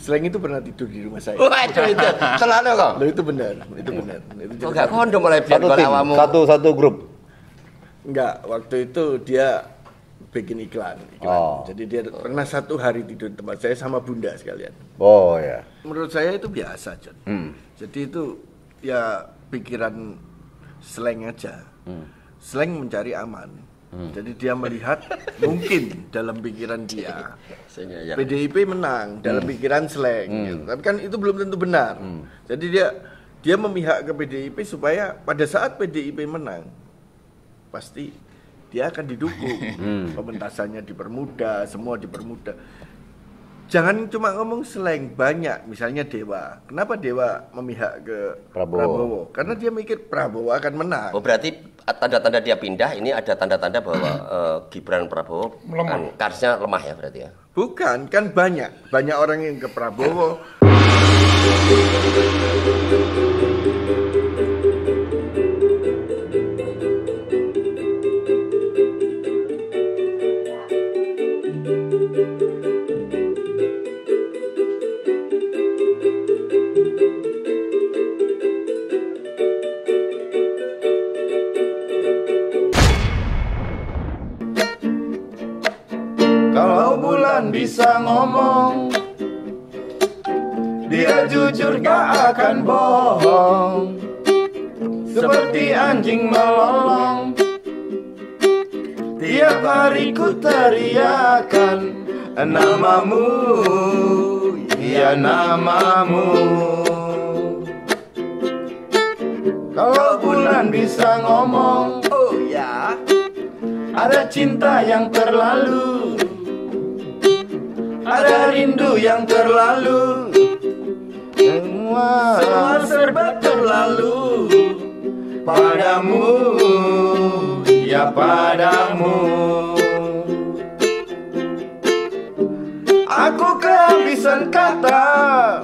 Slang itu pernah tidur di rumah saya. Waduh itu selalu kok. Loh, itu benar. Itu benar. Itu Kok gak kondom mulai biar Satu tim, awamu. satu grup. enggak, waktu itu dia bikin iklan. Oh. Jadi dia pernah 1 hari tidur di tempat saya sama bunda sekalian. Oh ya. Menurut saya itu biasa, John. Jadi itu ya pikiran slang aja. Slang mencari aman. Jadi dia melihat mungkin dalam pikiran dia PDIP menang dalam pikiran slang. Gitu. Tapi kan itu belum tentu benar. Jadi dia memihak ke PDIP supaya pada saat PDIP menang pasti dia akan didukung. Pementasannya dipermudah, semua dipermudah. Jangan cuma ngomong slang, banyak. Misalnya Dewa. Kenapa Dewa memihak ke Prabowo? Karena dia mikir Prabowo akan menang. Oh berarti tanda-tanda dia pindah ini ada tanda-tanda bahwa Gibran Prabowo kan karsnya lemah ya berarti ya? Bukan, kan banyak orang yang ke Prabowo. Kalau bulan bisa ngomong, dia jujur gak akan bohong. Seperti anjing melolong, tiap hari ku teriakan namamu, ya namamu. Kalau bulan bisa ngomong, oh ya, ada cinta yang terlalu, ada rindu yang terlalu, semua serba terlalu padamu, ya padamu. Aku kehabisan kata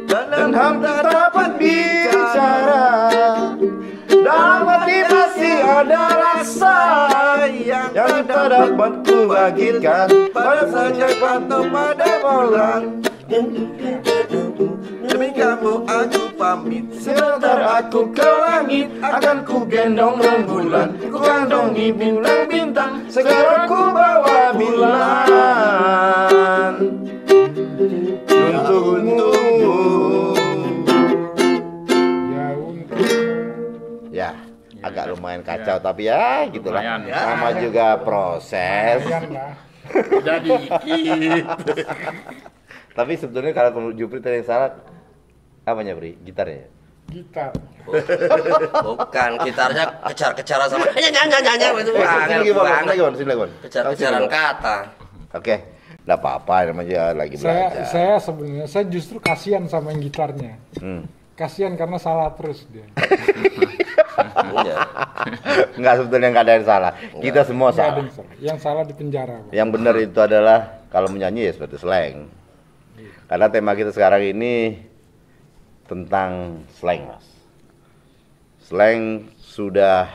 dan hampir dapat bicara. Dalam hati masih ada rasa yang tak dapat ku bagikan pada saja atau pada bulan. Demi kamu aku pamit, sebentar aku ke langit, akan ku gendong rembulan, ku kandungi bulan bintang, segera ku bawa bulan untukmu. Ya, agak lumayan kacau tapi ya gitulah. Sama juga proses. Jadi Tapi sebetulnya kalau menurut Jupri tadi yang salah apanya, Bri? Gitarnya? Gitar. Bukan, gitarnya kejar-kejaran sama nyanyi itu kejar-kejaran kata. Oke, enggak apa-apa namanya lagi belajar. Saya sebenarnya saya justru kasihan sama yang gitarnya. Kasihan karena salah terus dia. Enggak, sebetulnya enggak ada yang salah. Kita semua salah. Yang salah di penjara, Pak. Yang benar itu adalah kalau menyanyi ya seperti slang. Karena tema kita sekarang ini tentang slang, Mas. Slang sudah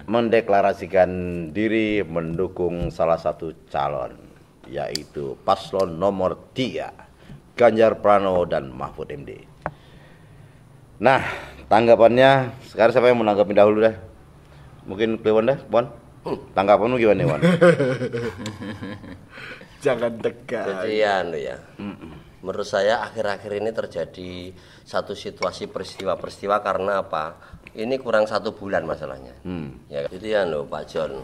mendeklarasikan diri mendukung salah satu calon, yaitu paslon nomor 3, Ganjar Pranowo dan Mahfud MD. Nah, tanggapannya sekarang siapa yang menanggapi dahulu dah? Mungkin Kliwon dah, Bon. Tanggapanmu gimana, Bon? jangan tegang. Jadi ya. Menurut saya akhir-akhir ini terjadi satu situasi peristiwa-peristiwa karena apa? Ini kurang 1 bulan masalahnya. Ya, jadi Pak John,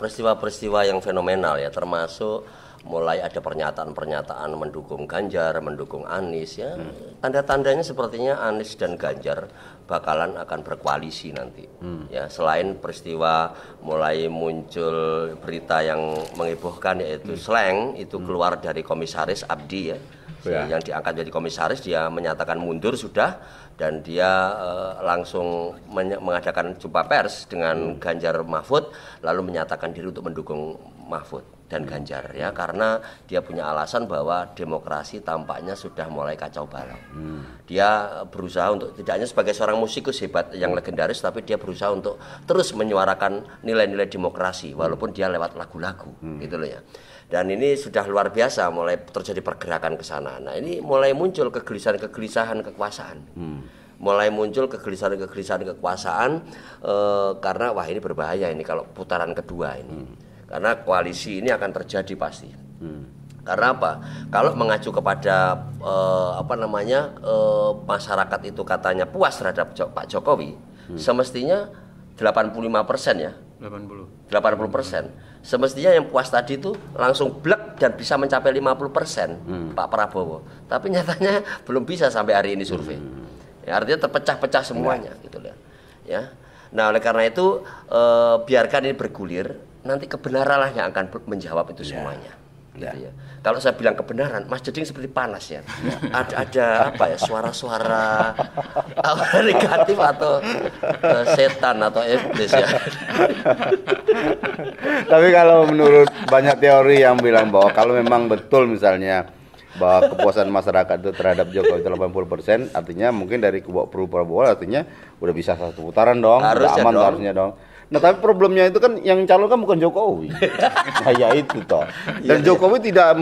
peristiwa-peristiwa yang fenomenal ya, termasuk mulai ada pernyataan-pernyataan mendukung Ganjar, mendukung Anies ya. Tanda-tandanya sepertinya Anies dan Ganjar bakalan akan berkoalisi nanti. Ya, selain peristiwa mulai muncul berita yang menghebohkan yaitu slang itu keluar dari komisaris Abdi ya. Yang diangkat jadi komisaris, dia menyatakan mundur sudah dan dia langsung mengadakan jumpa pers dengan Ganjar Mahfud lalu menyatakan diri untuk mendukung Mahfud. dan Ganjar ya, karena dia punya alasan bahwa demokrasi tampaknya sudah mulai kacau balau. Dia berusaha untuk tidak hanya sebagai seorang musikus hebat yang legendaris, tapi dia berusaha untuk terus menyuarakan nilai-nilai demokrasi walaupun dia lewat lagu-lagu gitu loh ya. Dan ini sudah luar biasa, mulai terjadi pergerakan ke sana. Nah, ini mulai muncul kegelisahan kekuasaan. Mulai muncul kegelisahan kekuasaan karena wah ini berbahaya ini kalau putaran kedua ini. Karena koalisi ini akan terjadi pasti. Karena apa? Kalau mengacu kepada masyarakat itu katanya puas terhadap Pak Jokowi, semestinya 85% ya. 80%. Semestinya yang puas tadi itu langsung blek dan bisa mencapai 50% Pak Prabowo. Tapi nyatanya belum bisa sampai hari ini survei. Ya, artinya terpecah-pecah semuanya gitu loh. Ya. Nah, oleh karena itu biarkan ini bergulir, nanti kebenaranlah yang akan menjawab itu semuanya. Gitu ya. Kalau saya bilang kebenaran, Mas Jeding seperti panas ya. Ada apa ya, suara-suara negatif atau setan atau iblis ya. Tapi kalau menurut banyak teori yang bilang bahwa kalau memang betul misalnya bahwa kepuasan masyarakat itu terhadap Jokowi itu 80%, artinya mungkin dari kubu Prabowo artinya udah bisa satu putaran dong, udah aman harusnya dong. Nah, tapi problemnya itu kan yang calon kan bukan Jokowi. Nah, ya itu toh. Dan Jokowi tidak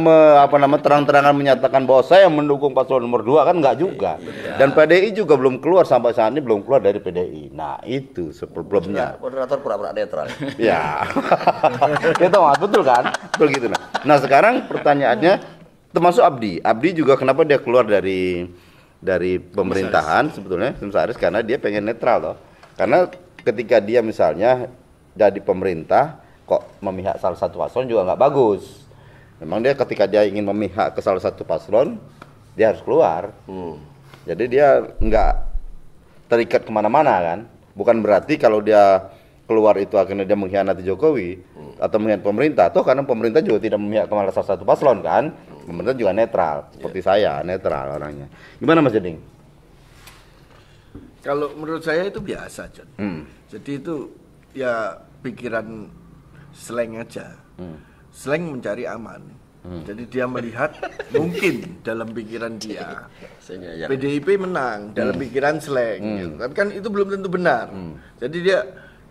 terang-terangan menyatakan bahwa saya mendukung paslon nomor 2 kan enggak juga. Dan PDI juga belum keluar sampai saat ini, belum keluar dari PDI. Nah, itu problemnya. Moderator pura-pura netral. Ya. Itu betul kan? Betul gitu nah. Sekarang pertanyaannya termasuk Abdi juga kenapa dia keluar dari pemerintahan sebetulnya Tim Saris karena dia pengen netral loh. Karena ketika dia misalnya jadi pemerintah kok memihak salah satu paslon juga nggak bagus. Memang dia ketika dia ingin memihak ke salah satu paslon dia harus keluar. Jadi dia nggak terikat kemana-mana kan. Bukan berarti kalau dia keluar itu akhirnya dia mengkhianati Jokowi atau mengkhianati pemerintah. Toh karena pemerintah juga tidak memihak ke salah satu paslon kan. Pemerintah juga netral. Seperti saya netral orangnya. Gimana Mas Jeding? Kalau menurut saya itu biasa, John. Jadi itu ya pikiran slang aja. Slang mencari aman. Jadi dia melihat mungkin dalam pikiran dia PDIP menang dalam pikiran slang. Gitu. Tapi kan itu belum tentu benar. Jadi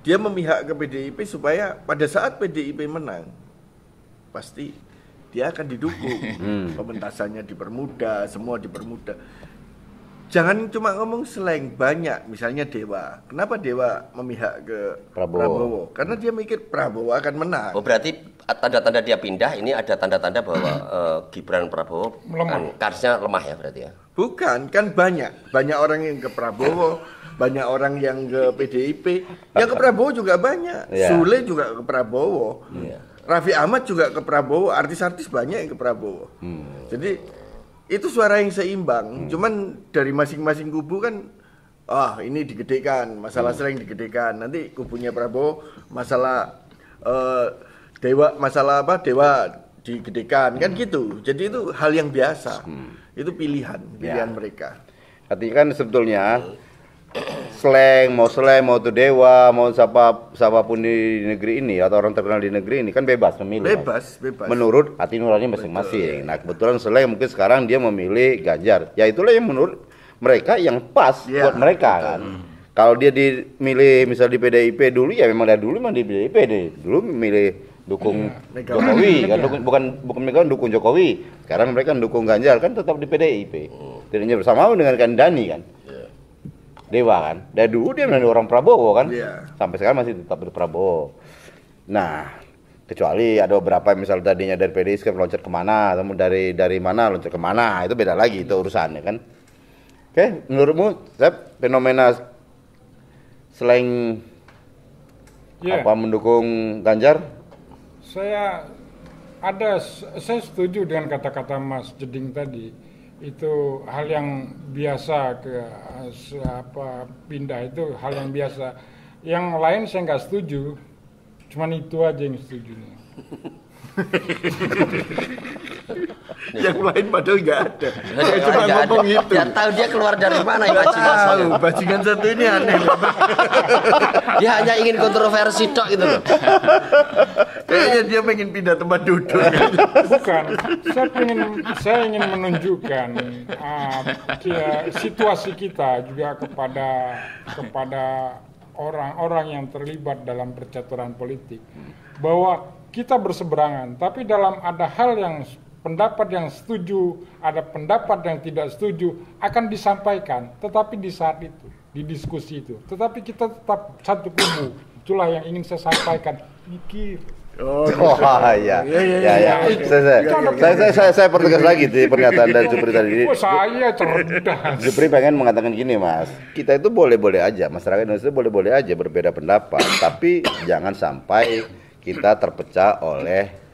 dia memihak ke PDIP supaya pada saat PDIP menang pasti dia akan didukung. Pementasannya dipermudah, semua dipermudah. Jangan cuma ngomong slang, banyak. Misalnya Dewa. Kenapa Dewa memihak ke Prabowo? Karena dia mikir Prabowo akan menang. Oh, berarti tanda-tanda dia pindah ini ada tanda-tanda bahwa Gibran Prabowo karsnya lemah ya berarti ya? Bukan, kan banyak. Banyak orang yang ke Prabowo, banyak orang yang ke PDIP. Yang ke Prabowo juga banyak. Sule juga ke Prabowo. Raffi Ahmad juga ke Prabowo. Artis-artis banyak yang ke Prabowo. Jadi itu suara yang seimbang, cuman dari masing-masing kubu kan, ini digedekan, masalah sering digedekan, nanti kubunya Prabowo masalah Dewa digedekan, kan gitu. Jadi itu hal yang biasa, itu pilihan mereka. Artinya kan sebetulnya slang mau itu Dewa, mau siapapun di negeri ini atau orang terkenal di negeri ini kan bebas memilih. Bebas. Menurut hati nurani masing-masing. Nah, kebetulan slang mungkin sekarang dia memilih Ganjar. Ya itulah yang menurut mereka yang pas buat mereka kan. Kalau dia dimilih misal di PDIP dulu ya memang dari dulu di PDIP deh. Dulu memilih dukung Jokowi kan, bukan mereka dukung Jokowi. Sekarang mereka dukung Ganjar kan tetap di PDIP. Tidaknya bersama dengan Dani kan. Dewa kan, dari dulu dia menjadi orang Prabowo kan, sampai sekarang masih tetap di Prabowo. Nah, kecuali ada beberapa misal tadinya dari PDI sekarang loncat kemana, atau dari mana loncat kemana, itu beda lagi itu urusannya kan. Oke, menurutmu fenomena selain apa mendukung Ganjar? Saya setuju dengan kata-kata Mas Jeding tadi. Itu hal yang biasa pindah itu hal yang biasa. Yang lain saya nggak setuju, cuman itu aja yang setuju. Yang lain padahal nggak ada. Saya cuma Nggak ngomong ada. itu. Dia tahu dia keluar dari mana Tahu, imajinasinya. bajingan satu ini aneh. Dia hanya ingin kontroversi tok gitu loh. Kayaknya dia pengen pindah tempat duduk. Bukan, saya ingin menunjukkan situasi kita juga kepada orang-orang yang terlibat dalam percaturan politik, bahwa kita berseberangan, tapi dalam ada hal yang pendapat yang setuju, ada pendapat yang tidak setuju akan disampaikan, tetapi di saat itu, di diskusi itu, tetapi kita tetap satu kubu. Itulah yang ingin saya sampaikan. Mikir. Oh iya. Saya pertegas lagi di pernyataan dari Jupri tadi. Oh, saya cerdas. Jupri pengen mengatakan gini, Mas. Kita itu boleh-boleh aja, masyarakat Indonesia boleh-boleh aja berbeda pendapat, tapi jangan sampai kita terpecah oleh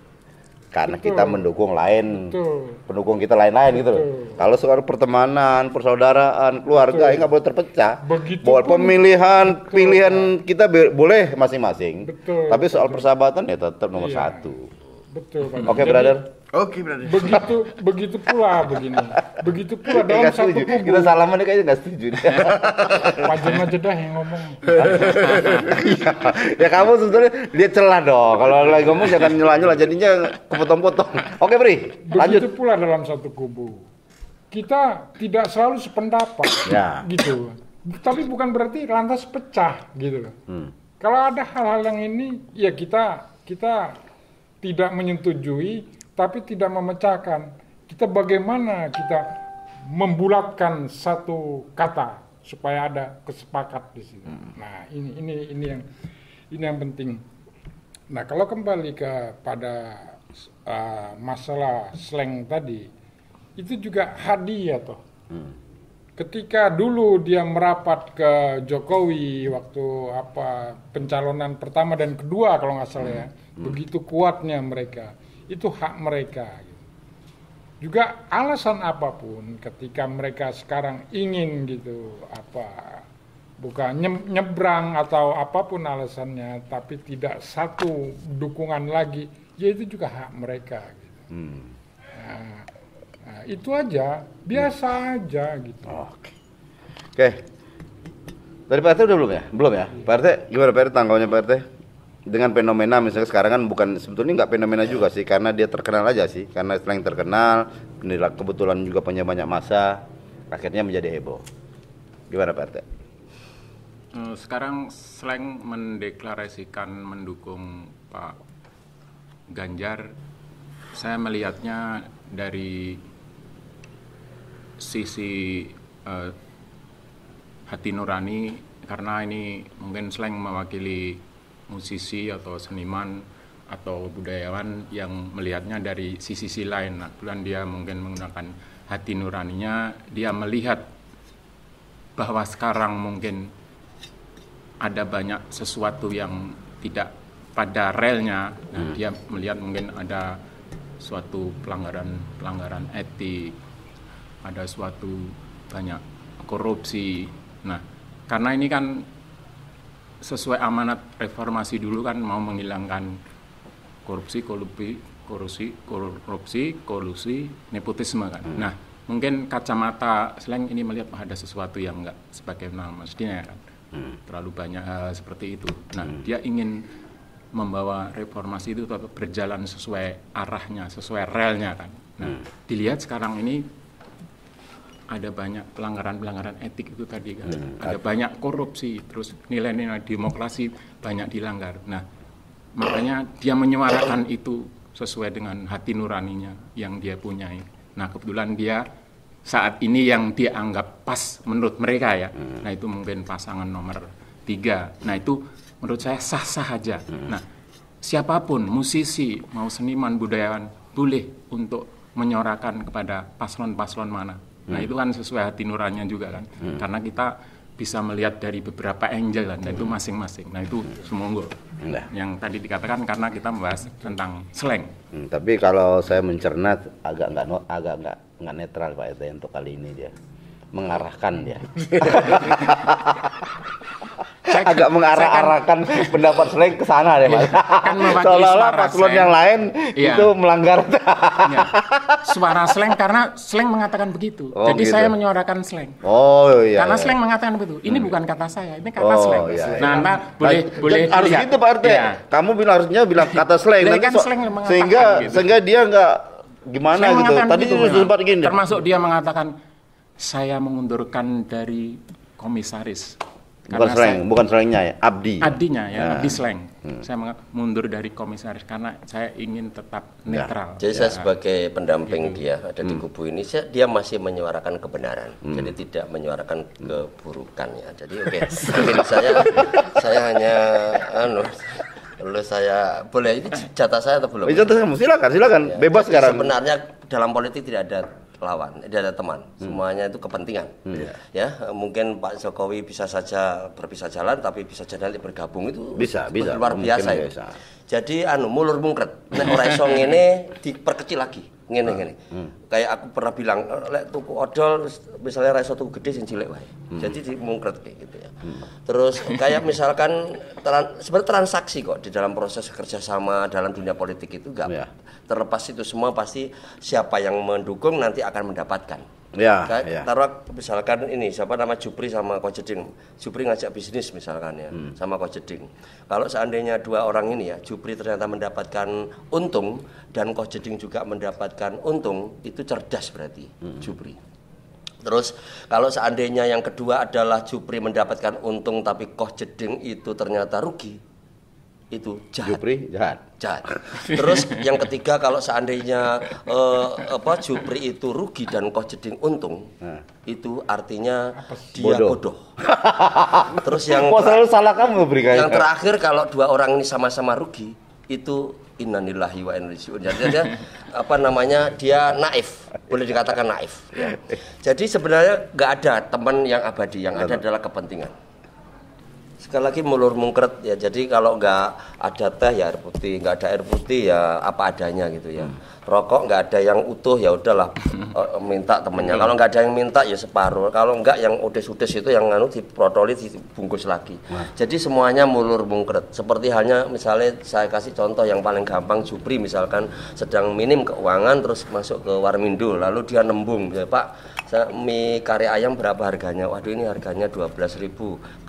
karena kita mendukung lain, pendukung kita lain-lain gitu loh. Kalau soal pertemanan, persaudaraan, keluarga, nggak boleh terpecah. Bahwa pilihan kita boleh masing-masing. Tapi soal persahabatan ya tetap nomor satu. Betul, Pak. Oke, brother. Oke, berarti. Begitu pula begini. Begitu pula dalam satu kubu. Kita salaman kayaknya nggak setuju. Wajan aja dah yang ngomong. Ya kamu sebetulnya dia celah dong. Kalau lagi ngomong jangan nyela-nyela, jadinya kepotong-potong. Oke, Bri. Lanjut. Begitu pula dalam satu kubu. Kita tidak selalu sependapat, gitu. Tapi bukan berarti lantas pecah, gitu loh. Kalau ada hal-hal yang ini, ya kita tidak menyetujui, tapi tidak memecahkan. Kita bagaimana kita membulatkan satu kata supaya ada kesepakat di situ. Nah, ini yang penting. Nah, kalau kembali kepada masalah slang tadi, itu juga hadiah toh. Ketika dulu dia merapat ke Jokowi waktu pencalonan pertama dan kedua kalau nggak salah ya, begitu kuatnya mereka, itu hak mereka. Juga alasan apapun, ketika mereka sekarang ingin bukan nyebrang atau apapun alasannya, tapi tidak satu dukungan lagi, ya itu juga hak mereka. Gitu. Nah, itu aja, biasa aja gitu. Oke. Dari Pak RT udah belum ya? Belum ya? Pak RT, gimana Pak RT tanggapannya Pak RT? Dengan fenomena misalnya sekarang kan sebetulnya nggak fenomena juga sih, karena dia terkenal aja sih, karena selain terkenal, kebetulan juga punya banyak massa, akhirnya menjadi heboh. Gimana Pak RT? Sekarang slang mendeklarasikan mendukung Pak Ganjar, saya melihatnya dari sisi hati nurani, karena ini mungkin slang mewakili musisi atau seniman atau budayawan yang melihatnya dari sisi lain. Nah, kemudian dia mungkin menggunakan hati nuraninya, dia melihat bahwa sekarang mungkin ada banyak sesuatu yang tidak pada relnya. Nah, dia melihat mungkin ada suatu pelanggaran etik, ada suatu banyak korupsi. Nah, karena ini kan sesuai amanat reformasi dulu kan mau menghilangkan korupsi, kolusi, nepotisme kan. Nah, mungkin kacamata slang ini melihat ada sesuatu yang enggak sebagaimana mestinya kan. Terlalu banyak hal seperti itu. Nah, dia ingin membawa reformasi itu tetap berjalan sesuai arahnya, sesuai relnya kan. Nah, dilihat sekarang ini ada banyak pelanggaran etik itu tadi kan. Ada banyak korupsi, terus nilai-nilai demokrasi banyak dilanggar. Nah, makanya dia menyuarakan itu sesuai dengan hati nuraninya yang dia punyai. Nah, kebetulan dia saat ini yang dia anggap pas menurut mereka ya. Nah, itu mungkin pasangan nomor 3. Nah, itu menurut saya sah-sah aja. Nah, siapapun, musisi, mau seniman, budayawan, boleh untuk menyuarakan kepada paslon-paslon mana. Nah, itu kan sesuai hati nuraninya juga kan. Karena kita bisa melihat dari beberapa angle kan, dan itu masing-masing. Nah, itu semonggo. Yang tadi dikatakan karena kita membahas tentang slang. Tapi kalau saya mencerna agak nggak netral Pak RT untuk kali ini dia mengarahkan dia. agak mengarah-arahkan pendapat Slang ke sana deh, Mas. Kan Seolah-olah paslon yang lain itu melanggar. Suara Slang karena Slang mengatakan begitu. Jadi gitu. saya menyuarakan Slang. Oh iya. Karena Slang mengatakan begitu. Ini bukan kata saya, ini kata Slang. Iya. Nah, boleh harus dilihat. gitu Pak RT. Iya. Kamu harusnya bilang kata Slang nanti Kan Slang mengatakan sehingga dia nggak gimana Slang gitu. Tadi gitu, sempat gini. Termasuk dia mengatakan saya mengundurkan dari komisaris. Bukan Slangnya ya, Abdi. Abdinya ya, Abdi Slang. Saya mundur dari komisaris karena saya ingin tetap netral. Jadi saya sebagai pendamping dia ada di kubu ini, dia masih menyuarakan kebenaran, jadi tidak menyuarakan keburukan ya. Jadi mungkin saya hanya saya boleh ini jatah saya atau belum? Jatah kamu silakan, bebas sekarang. Sebenarnya dalam politik tidak ada lawan, tidak ada teman, semuanya itu kepentingan. Ya, mungkin Pak Jokowi bisa saja berpisah jalan, tapi bisa jadi nanti bergabung itu bisa luar biasa ya. Jadi mulur mungkret, nek ora iso ngene diperkecil lagi, ngene. Kayak aku pernah bilang, lek tuku odol misalnya ra iso tuku gede sing cilik wae. Jadi dimungkret kayak gitu ya. Terus kayak misalkan sebenarnya transaksi kok di dalam proses kerjasama dalam dunia politik itu enggak terlepas itu semua pasti siapa yang mendukung nanti akan mendapatkan. Taruh misalkan ini siapa nama Jupri sama Ko Jeding. Jupri ngajak bisnis misalkan ya sama Ko Jeding. Kalau seandainya dua orang ini ya Jupri ternyata mendapatkan untung dan Ko Jeding juga mendapatkan untung, itu cerdas berarti Jupri. Terus kalau seandainya yang kedua adalah Jupri mendapatkan untung tapi Ko Jeding itu ternyata rugi, itu jahat. Jupri jahat. Terus yang ketiga kalau seandainya Jupri itu rugi dan Ko Jeding untung, itu artinya dia bodoh. Terus yang selalu salah kamu berikan. Yang terakhir kalau dua orang ini sama-sama rugi, itu innalillahi wa inna ilaihi raji'un. Jadi dia naif, boleh dikatakan naif. Ya. Jadi sebenarnya nggak ada teman yang abadi, yang ada adalah kepentingan. Sekali lagi mulur mungkret ya, jadi kalau nggak ada teh ya air putih, nggak ada air putih ya apa adanya gitu ya. Rokok nggak ada yang utuh ya udahlah minta temennya. Kalau nggak ada yang minta ya separuh. Kalau nggak yang udes-udes itu yang diprotoli dibungkus lagi. Jadi semuanya mulur mungkret. Seperti halnya misalnya saya kasih contoh yang paling gampang, Jupri misalkan sedang minim keuangan terus masuk ke Warmindo, lalu dia nembung ya, Pak, mie kari ayam berapa harganya? Waduh ini harganya 12.000.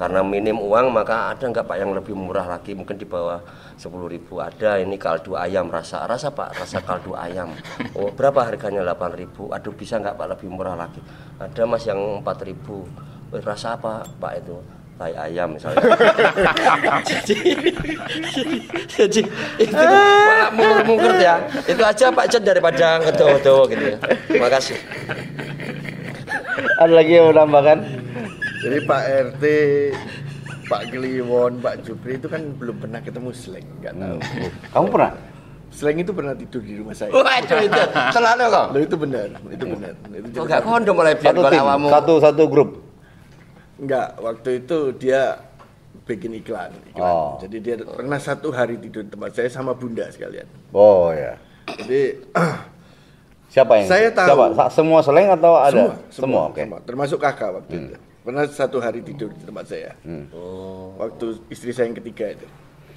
Karena minim uang maka ada nggak Pak yang lebih murah lagi, mungkin di bawah 10.000 ada, ini kaldu ayam rasa Pak, rasa kaldu ayam. Oh berapa harganya? 8.000. Aduh bisa nggak Pak lebih murah lagi? Ada Mas yang 4.000. Rasa apa Pak itu? Tai ayam misalnya. jadi itu malah mungkert ya. Itu aja Pak John daripada ngedowo-dowo gitu ya. Terima kasih. Ada lagi yang mau tambahkan? Jadi Pak RT, Pak Kliwon, Pak Jupri itu kan belum pernah ketemu Slang, nggak tahu. Kamu pernah? Slang itu pernah tidur di rumah saya. Waduh itu selalu kok. Loh, itu benar. Itu Enggak kondom mulai biar awamu. Satu grup. Enggak, waktu itu dia bikin iklan. Jadi dia pernah satu hari tidur di tempat saya sama Bunda sekalian. Oh ya. Jadi siapa yang? Saya tahu. Siapa? Semua Slang atau ada? Semua. Oke. Termasuk kakak waktu itu. Pernah satu hari tidur di tempat saya. Waktu istri saya yang ketiga itu.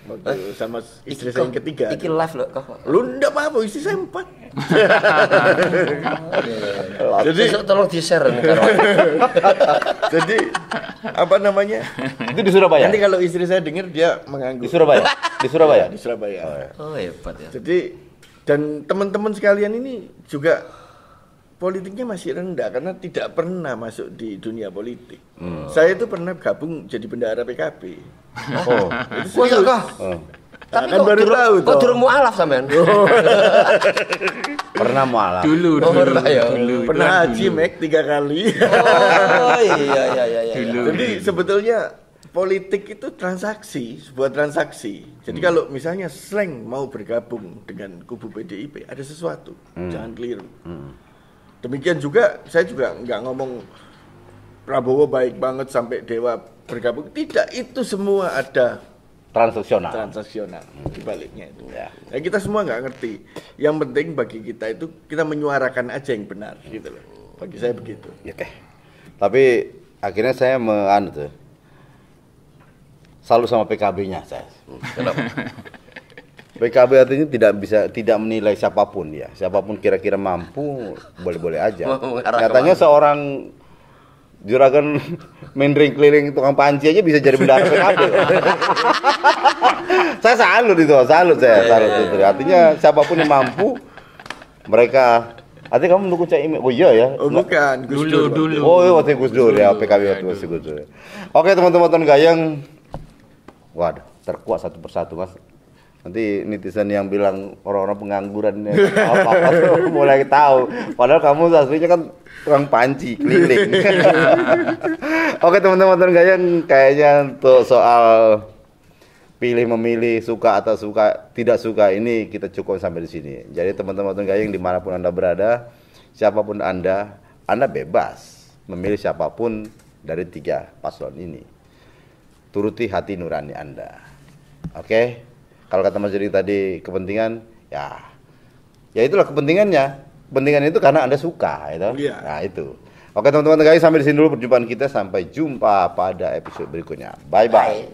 Waktu sama istri saya yang ketiga. Iki live loh kok. Lu enggak apa-apa, istri saya 4. Jadi tolong di-share nih. Jadi apa namanya? Itu di Surabaya. Nanti kalau istri saya dengar dia mengganggu. Di Surabaya. Di Surabaya. Oh hebat ya. Jadi dan teman-teman sekalian ini juga politiknya masih rendah karena tidak pernah masuk di dunia politik. Saya itu pernah gabung jadi bendahara PKB. Oh, itu serius kah? Tapi kan baru tahu kok durung mualaf sampean. Pernah mualaf. Dulu. Pernah haji Mek 3 kali. Oh iya. Jadi sebetulnya politik itu sebuah transaksi. Jadi kalau misalnya Slang mau bergabung dengan kubu PDIP, ada sesuatu. Jangan keliru. Demikian juga saya juga nggak ngomong Prabowo baik banget sampai Dewa bergabung. Tidak, itu semua ada transaksional di baliknya itu. Ya. Nah, kita semua nggak ngerti. Yang penting bagi kita itu kita menyuarakan aja yang benar gitu loh. Bagi saya begitu. Oke. Tapi akhirnya saya salut sama PKB-nya saya. Kenapa? PKB artinya tidak menilai siapapun ya. Siapapun kira-kira mampu, boleh-boleh aja. Nyatanya seorang juragan mendring keliling tukang panci aja bisa jadi bendahara PKB. Saya salut itu. Artinya siapapun yang mampu, mereka. Artinya kamu mendukung Cak Imin? Oh iya ya. Oh bukan, Gus Dur. Dulu. Oh iya, waktu Gus Dur ya, PKB waktu Gus Dur. Oke teman-teman gayeng. Waduh, terkuat satu persatu Mas. Nanti netizen yang bilang orang-orang pengangguran apa-apa mulai tahu. Padahal kamu aslinya kan tukang panci keliling. Oke teman-teman gayeng, kayaknya untuk soal pilih memilih suka atau tidak suka ini kita cukup sampai di sini. Jadi teman-teman gayeng dimanapun Anda berada, siapapun Anda bebas memilih siapapun dari 3 paslon ini. Turuti hati nurani Anda. Oke? Kalau kata Mas Jody tadi kepentingan, ya itulah kepentingannya. Kepentingan itu karena Anda suka, itu. Iya. Nah itu. Oke teman-teman guys, sampai di sini dulu perjumpaan kita. Sampai jumpa pada episode berikutnya. Bye bye.